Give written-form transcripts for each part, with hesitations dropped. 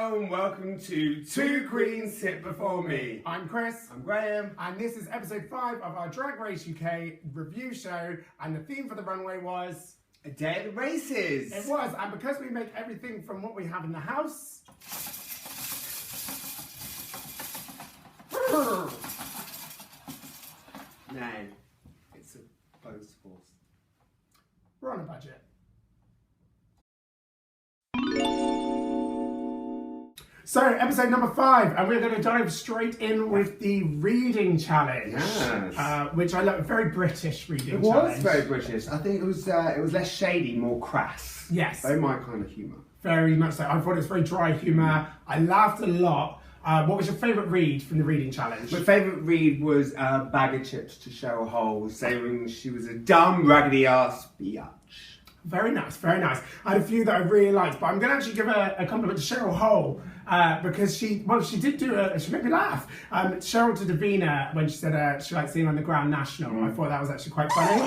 Hello and welcome to Two Queens Sit Before Me. I'm Chris. I'm Graham. And this is episode 5 of our Drag Race UK review show. And the theme for the runway was... A day at the races. It was. And because we make everything from what we have in the house... No, it's a closed force. We're on a budget. So, episode number 5, and we're going to dive straight in with the reading challenge. Yes. Which I love, a very British reading It challenge. was very British. I think it was less shady, more crass. Yes. Very my kind of humour. Very much so. I thought it was very dry humour. I laughed a lot. What was your favourite read from the reading challenge? My favourite read was Bag of Chips to Cheryl Hole, saying she was a dumb, raggedy ass biatch. Very nice, very nice. I had a few that I really liked, but I'm going to actually give a compliment to Cheryl Hole because she made me laugh. Cheryl to Davina, when she said she liked seeing on the Grand National, I thought that was actually quite funny.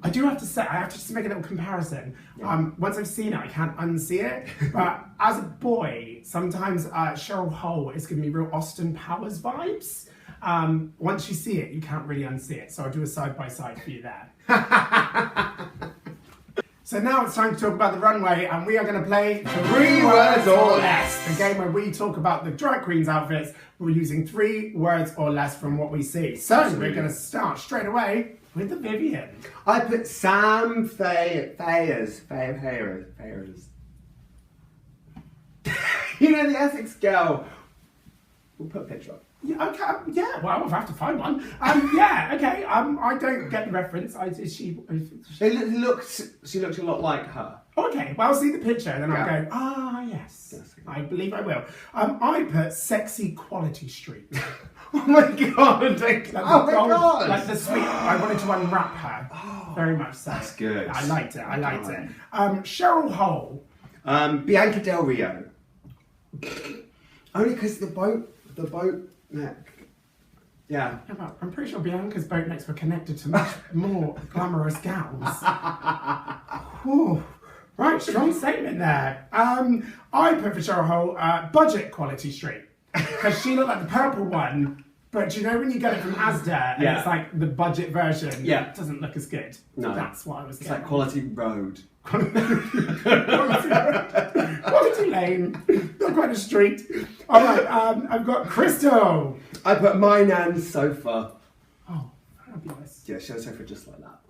I do have to say, I have to just make a little comparison. Once I've seen it, I can't unsee it. But as a boy, sometimes Cheryl Hole is giving me real Austin Powers vibes. Once you see it, you can't really unsee it. So I'll do a side-by-side for you there. So now it's time to talk about the runway, and we are going to play 3 words or less. The game where we talk about the drag queens' outfits. We're using 3 words or less from what we see. So we're going to start straight away with the Vivian. I put Sam Fayers. You know, the Essex girl. We'll put a picture up. Yeah, okay, yeah, well, I'll have to find one. Yeah, okay, I don't get the reference. She looks a lot like her. Okay, well, I'll see the picture and then I'll go, yes, I believe I will. I put Sexy Quality Street. Oh my god! Like the sweet, I wanted to unwrap her. Oh, very much so. That's good. I liked it, Cheryl Hole. Bianca Del Rio. Only because the boat neck. Yeah. I'm pretty sure Bianca's boat necks were connected to much more glamorous gowns. Right, strong statement there. I put for Cheryl Hole budget Quality Street. Because she looked like the purple one, but you know when you get it from Asda and it's like the budget version, it doesn't look as good. No. That's what I was getting. It's like Quality Road. Quality Lane, not quite a street. All right, I've got Crystal. I put my nan's sofa. Oh, fabulous. Yeah, she has a sofa just like that.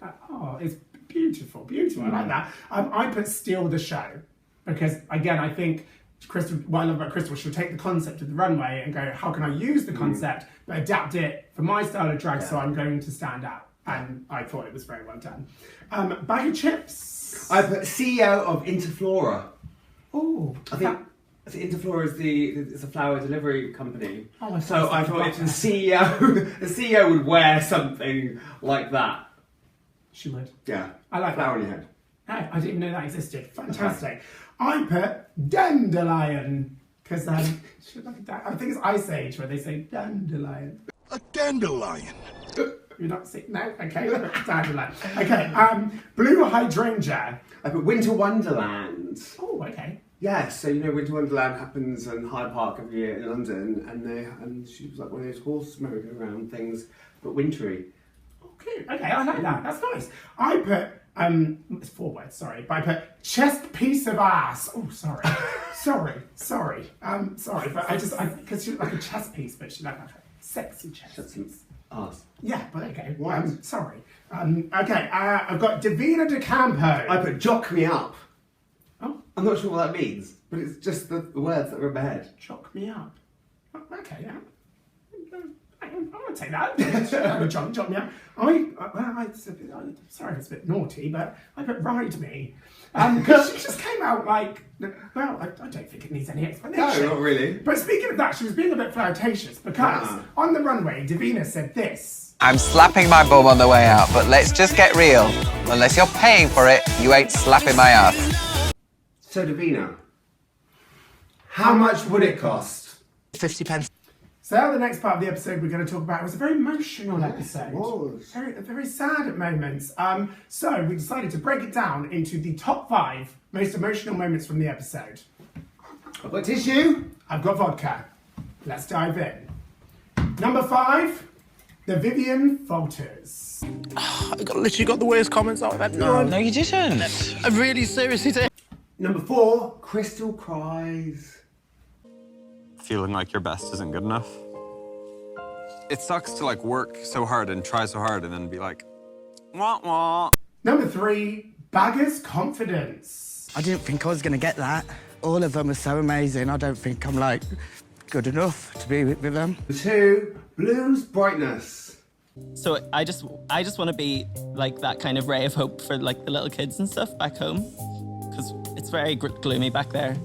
It's beautiful, beautiful. I like that. I put Steal the Show because, again, I think Crystal, what I love about Crystal, she'll take the concept of the runway and go, how can I use the concept, but adapt it for my style of drag so I'm going to stand out. And I thought it was very well done. Bag of Chips. I put CEO of Interflora. Oh, I think Interflora is the flower delivery company. Oh, so I thought if the CEO would wear something like that. She would. Yeah. I like flower that. on your head. No, I didn't even know that existed. Fantastic. Okay. I put Dandelion because I think it's Ice Age where they say dandelion. A dandelion. You're not seeing? No? Okay, dandelion. Okay, Blue Hydrangea. I put Winter Wonderland. Oh, okay. Yes, so you know Winter Wonderland happens in Hyde Park every year in London, and she was like one of those horse merry-go-round things, but wintry. Okay, I like that. That's nice. I put it's 4 words, sorry, but I put chest piece of ass. Oh, sorry, sorry, but because she looked like a chest piece, but she looked like a sexy chest piece. Ass. Yeah, but okay. Sorry. Okay, I've got Davina De Campo. I put jock me up. Oh, I'm not sure what that means, but it's just the words that are in my head. Jock me up. Okay, yeah. I'm gonna take that. Jock me up. Sorry if it's a bit naughty, but I put ride me. Because she just came out like, well, I don't think it needs any explanation. No, not really. But speaking of that, she was being a bit flirtatious because on the runway, Davina said this. I'm slapping my bum on the way out, but let's just get real. Unless you're paying for it, you ain't slapping my ass. So Davina, how much would it cost? 50 pence. So the next part of the episode we're going to talk about was a very emotional episode. It was. Very sad at moments. So we decided to break it down into the top 5 most emotional moments from the episode. I've got tissue. I've got vodka. Let's dive in. Number 5, the Vivian falters. I literally got the worst comments out of everyone. No, you didn't. I really seriously did. Number 4, Crystal cries. Feeling like your best isn't good enough. It sucks to like work so hard and try so hard and then be like, wah wah. Number 3, Bagger's confidence. I didn't think I was going to get that. All of them are so amazing. I don't think I'm, like, good enough to be with them. 2, Blue's brightness. So I just want to be like that kind of ray of hope for like the little kids and stuff back home, because it's very gloomy back there.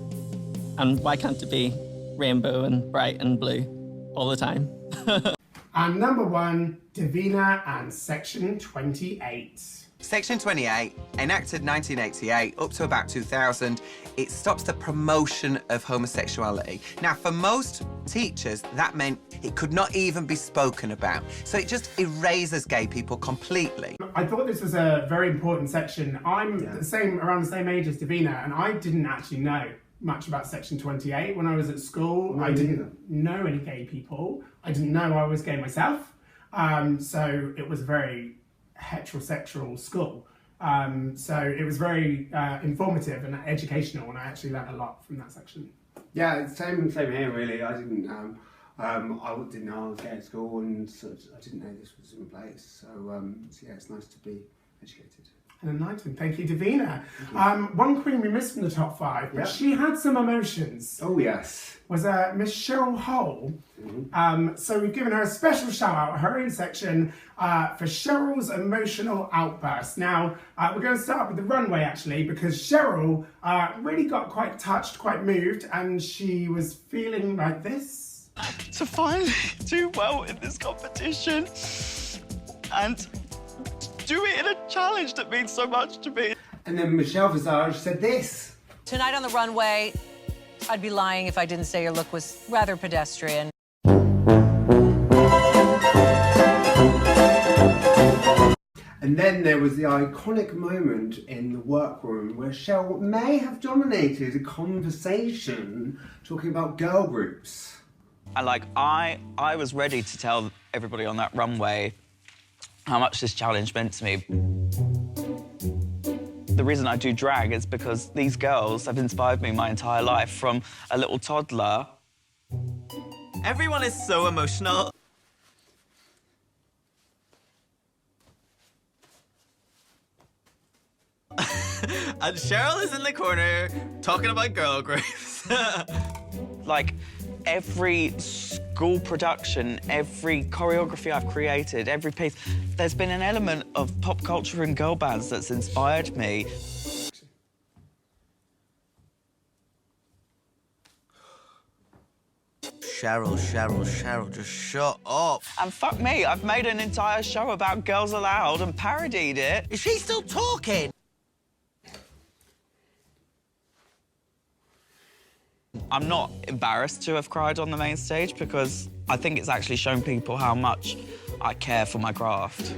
And why can't it be rainbow and bright and blue all the time? And number 1, Davina and Section 28. Section 28, enacted 1988 up to about 2000, it stops the promotion of homosexuality. Now, for most teachers, that meant it could not even be spoken about. So it just erases gay people completely. I thought this was a very important section. I'm around the same age as Davina, and I didn't actually know much about Section 28 when I was at school. I didn't know any gay people. I didn't know I was gay myself. So it was a very heterosexual school. So it was very informative and educational, and I actually learned a lot from that section. Yeah, it's same here really. I didn't know I was gay at school, and I didn't know this was in place. So yeah, it's nice to be educated. And enlightened. Thank you, Davina. One queen we missed from the top 5, but she had some emotions. Oh yes. Was Miss Cheryl Hole. So we've given her a special shout out, her own section, for Cheryl's emotional outburst. Now, we're going to start with the runway actually, because Cheryl really got quite touched, quite moved, and she was feeling like this. To finally do well in this competition and do it in a challenge that means so much to me. And then Michelle Visage said this. Tonight on the runway, I'd be lying if I didn't say your look was rather pedestrian. And then there was the iconic moment in the workroom where Cheryl may have dominated a conversation talking about girl groups. And like, I was ready to tell everybody on that runway how much this challenge meant to me. The reason I do drag is because these girls have inspired me my entire life, from a little toddler. Everyone is so emotional. And Cheryl is in the corner talking about girl groups. Like, every school production, every choreography I've created, every piece, there's been an element of pop culture and girl bands that's inspired me. Cheryl, just shut up. And fuck me, I've made an entire show about Girls Aloud and parodied it. Is she still talking? I'm not embarrassed to have cried on the main stage, because I think it's actually shown people how much I care for my craft.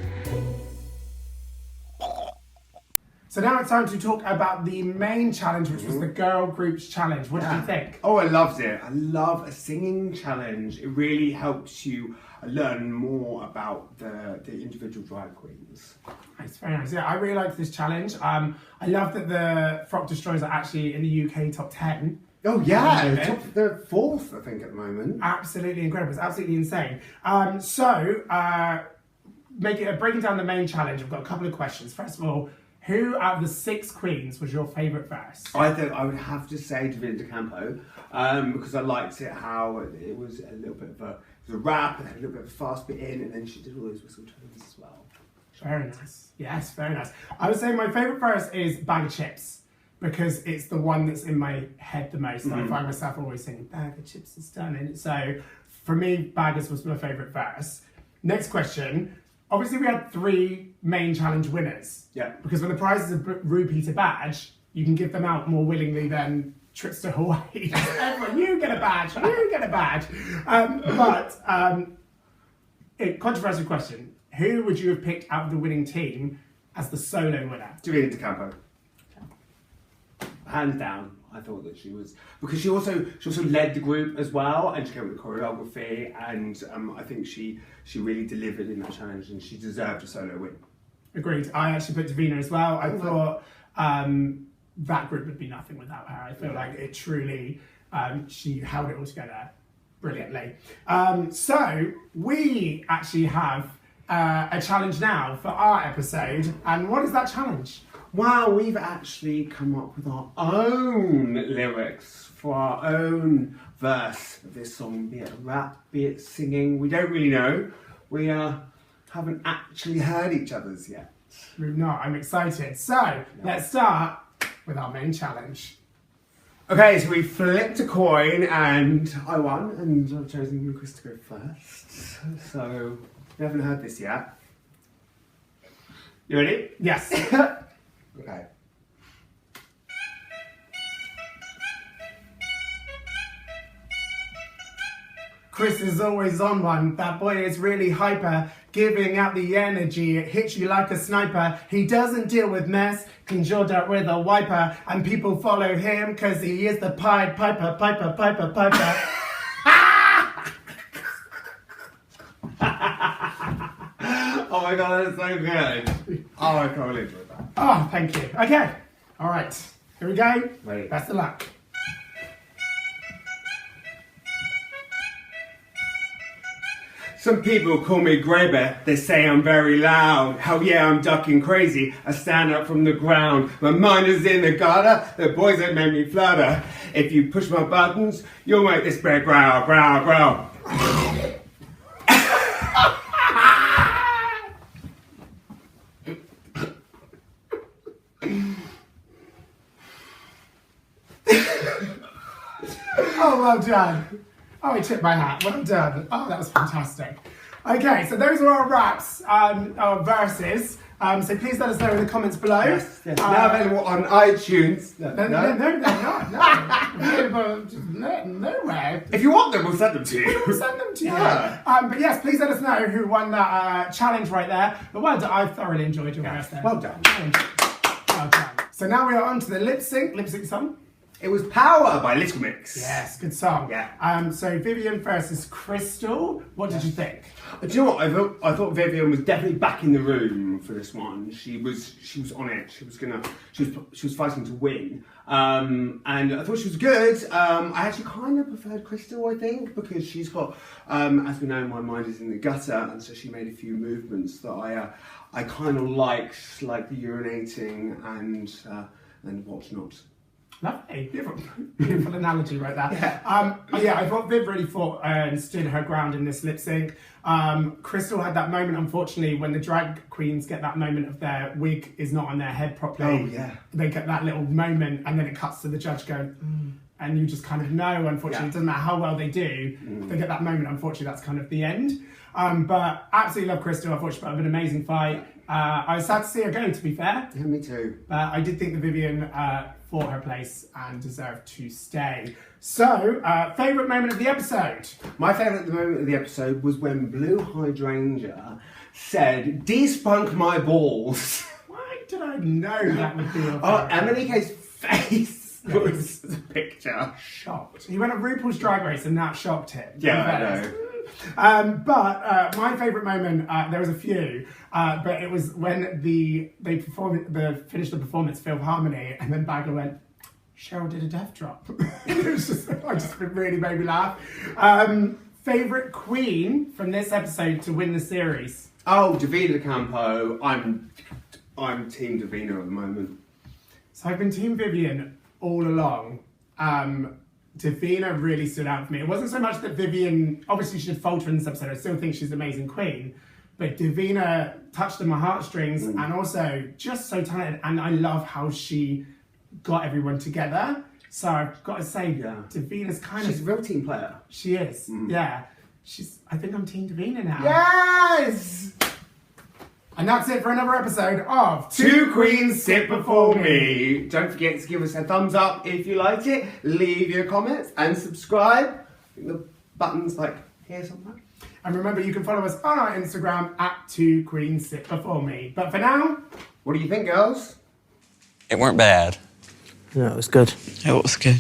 So now it's time to talk about the main challenge, which was the girl groups challenge. What did you think? Oh, I loved it. I love a singing challenge. It really helps you learn more about the individual drag queens. It's very nice. Yeah, I really liked this challenge. I love that the Frock Destroyers are actually in the UK top 10. Oh yeah, they're 4th, I think, at the moment. Absolutely incredible. It's absolutely insane. Breaking down the main challenge, I've got a couple of questions. First of all, who out of the 6 queens was your favourite verse? I think I would have to say Davina Campo, because I liked it how it was a little bit of a rap and had a little bit of a fast bit in, and then she did all those whistle tones as well. Very nice. Yes, very nice. I would say my favourite verse is Bag of Chips, because it's the one that's in my head the most. I find myself always singing Bag of Chips is stunning. So for me, Baggers was my favourite verse. Next question. Obviously, we had 3 main challenge winners. Yeah. Because when the prizes are rupee to badge, you can give them out more willingly than trips to Hawaii. Everyone, you get a badge, you get a badge. Controversial question. Who would you have picked out of the winning team as the solo winner? Davina Campo. Hands down. I thought that she was, because she also led the group as well, and she came with choreography, and I think she really delivered in that challenge, and she deserved a solo win. Agreed. I actually put Davina as well. I thought that group would be nothing without her. I feel like it truly, she held it all together brilliantly. So we actually have a challenge now for our episode, and what is that challenge? Wow, we've actually come up with our own lyrics for our own verse of this song, be it rap, be it singing. We don't really know. We haven't actually heard each other's yet. We've not. I'm excited. So let's start with our main challenge. Okay, so we flipped a coin and I won, and I've chosen Chris to go first. So we haven't heard this yet. You ready? Yes. Okay. Chris is always on one. That boy is really hyper, giving out the energy. It hits you like a sniper. He doesn't deal with mess, cleans your dirt with a wiper, and people follow him because he is the Pied Piper, Piper, Piper, Piper. Oh my god, that's so good. Oh, I can't believe it. Oh, thank you. Okay. All right. Here we go. Ready. Best of luck. Some people call me Greybear, they say I'm very loud. Hell yeah, I'm ducking crazy, I stand up from the ground. My mind is in the gutter, the boys that make me flutter. If you push my buttons, you'll make this bear growl, growl, growl. Oh, well done. Oh, I tipped my hat. Well done. Oh, that was fantastic. Okay, so those are our raps, our verses. So please let us know in the comments below. Yes. Now available on iTunes. No, they're not. Available just nowhere. If you want them, we'll send them to you. We'll send them to you. Yeah. But yes, please let us know who won that challenge right there. But well done. I thoroughly enjoyed your verse there. Well done. Well done. So now we are on to the lip sync song. It was Power by Little Mix. Yes, good song. Yeah. So Vivian versus Crystal. What did you think? Do you know what? I thought Vivian was definitely back in the room for this one. She was on it. She was fighting to win. And I thought she was good. I actually kind of preferred Crystal, I think, because she's got, as we know, my mind is in the gutter, and so she made a few movements that I kind of liked, like the urinating and whatnot. Lovely, beautiful analogy right there. Yeah. I thought Viv really fought and stood her ground in this lip sync. Crystal had that moment, unfortunately, when the drag queens get that moment of their wig is not on their head properly. Oh, yeah. They get that little moment, and then it cuts to the judge going, and you just kind of know, unfortunately, it doesn't matter how well they do, they get that moment, unfortunately, that's kind of the end. But absolutely love Crystal. I thought she put up an amazing fight. I was sad to see her go, to be fair. Yeah, me too. But I did think that Vivian fought her place and deserved to stay. So, favourite moment of the episode? My favourite moment of the episode was when Blue Hydrangea said, "Despunk my balls." Why did I know that would be your Oh, Emily K's face was the picture. Shocked. He went on RuPaul's Drag Race and that shocked him. Yeah, I know. But my favourite moment, there was a few, but it was when they finished the performance, Phil Harmony, and then Bagger went, Cheryl did a death drop. It really made me laugh. Favourite queen from this episode to win the series? Oh, Davina De Campo. I'm Team Davina at the moment. So I've been Team Vivian all along. Davina really stood out for me. It wasn't so much that Vivian, obviously she did falter in this episode, I still think she's an amazing queen, but Davina touched on my heartstrings and also just so talented, and I love how she got everyone together. So I've got to say, Davina's She's a real team player. She is, yeah. I think I'm Team Davina now. Yes! And that's it for another episode of Two Queens Sit Before Me. Don't forget to give us a thumbs up if you liked it. Leave your comments and subscribe. I think the button's like here somewhere. And remember, you can follow us on our Instagram at Two Queens Sit Before Me. But for now, what do you think, girls? It weren't bad. Yeah, it was good. It was good.